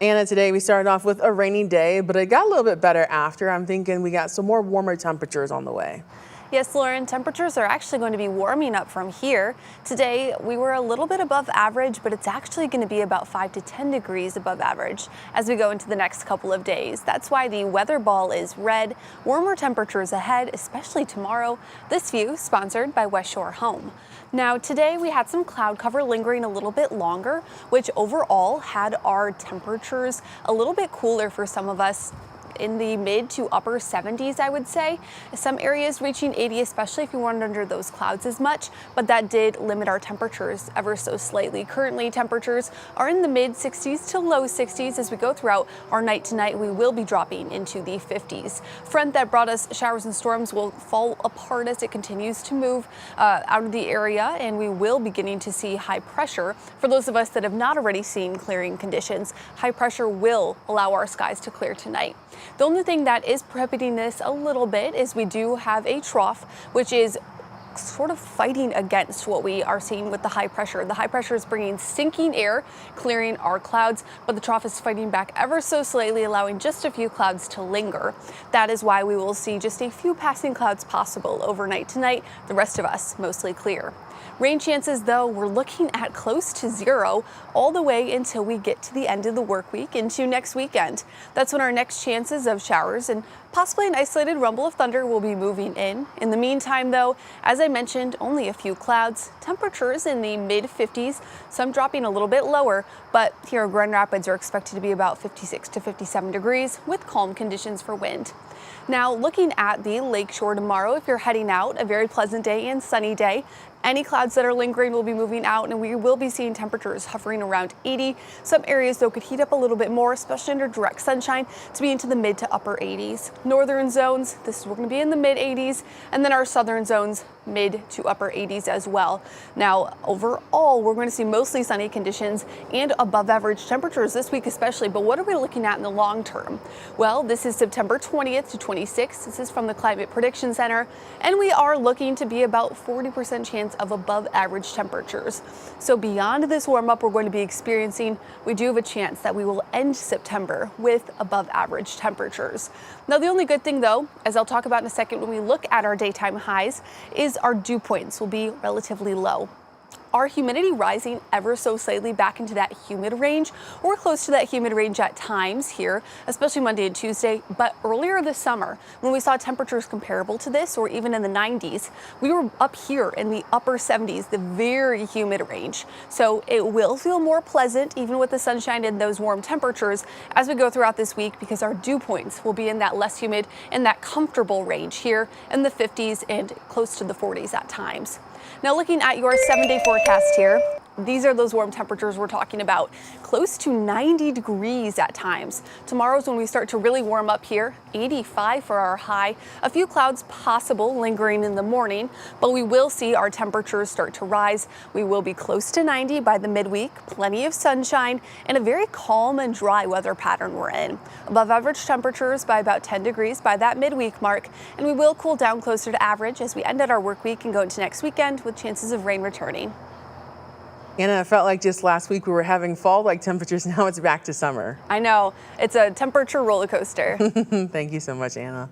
Anna, today we started off with a rainy day, but it got a little bit better after. I'm thinking we got some more warmer temperatures on the way. Yes, Lauren, temperatures are actually going to be warming up from here. Today, we were a little bit above average, but it's actually going to be about 5 to 10 degrees above average as we go into the next couple of days. That's why the weather ball is red. Warmer temperatures ahead, especially tomorrow. This view sponsored by West Shore Home. Now, today we had some cloud cover lingering a little bit longer, which overall had our temperatures a little bit cooler for some of us, in the mid to upper 70s, I would say. Some areas reaching 80, especially if you weren't under those clouds as much, but that did limit our temperatures ever so slightly. Currently, temperatures are in the mid 60s to low 60s. As we go throughout our night tonight, we will be dropping into the 50s. Front that brought us showers and storms will fall apart as it continues to move out of the area, and we will be beginning to see high pressure. For those of us that have not already seen clearing conditions, high pressure will allow our skies to clear tonight. The only thing that is prohibiting this a little bit is we do have a trough, which is sort of fighting against what we are seeing with the high pressure. The high pressure is bringing sinking air, clearing our clouds, but the trough is fighting back ever so slightly, allowing just a few clouds to linger. That is why we will see just a few passing clouds possible overnight tonight, the rest of us mostly clear. Rain chances, though, we're looking at close to zero all the way until we get to the end of the work week into next weekend. That's when our next chances of showers and possibly an isolated rumble of thunder will be moving in. In the meantime, though, as I mentioned, only a few clouds, temperatures in the mid 50s, some dropping a little bit lower, but here in Grand Rapids are expected to be about 56 to 57 degrees with calm conditions for wind. Now, looking at the lakeshore tomorrow, if you're heading out, a very pleasant day and sunny day. Any clouds that are lingering will be moving out, and we will be seeing temperatures hovering around 80. Some areas, though, could heat up a little bit more, especially under direct sunshine, to be into the mid to upper 80s. Northern zones, this is going to be in the mid 80s, and then our southern zones, mid to upper 80s as well. Now, overall, we're going to see mostly sunny conditions and above average temperatures this week especially, but what are we looking at in the long term? Well, this is September 20th to 26th. This is from the Climate Prediction Center, and we are looking to be about 40% chance of above average temperatures. So beyond this warm up we're going to be experiencing, we do have a chance that we will end September with above average temperatures. Now, the only good thing, though, as I'll talk about in a second when we look at our daytime highs, is our dew points will be relatively low. Our humidity rising ever so slightly back into that humid range, or close to that humid range at times here, especially Monday and Tuesday. But earlier this summer, when we saw temperatures comparable to this, or even in the 90s, we were up here in the upper 70s, the very humid range. So it will feel more pleasant, even with the sunshine and those warm temperatures, as we go throughout this week, because our dew points will be in that less humid and that comfortable range here in the 50s and close to the 40s at times. Now, looking at your 7-day forecast here, these are those warm temperatures we're talking about, close to 90 degrees at times. Tomorrow's when we start to really warm up here, 85 for our high. A few clouds possible lingering in the morning, but we will see our temperatures start to rise. We will be close to 90 by the midweek, plenty of sunshine, and a very calm and dry weather pattern we're in. Above average temperatures by about 10 degrees by that midweek mark, and we will cool down closer to average as we end out our work week and go into next weekend with chances of rain returning. Anna, it felt like just last week we were having fall-like temperatures. Now it's back to summer. I know, it's a temperature roller coaster. Thank you so much, Anna.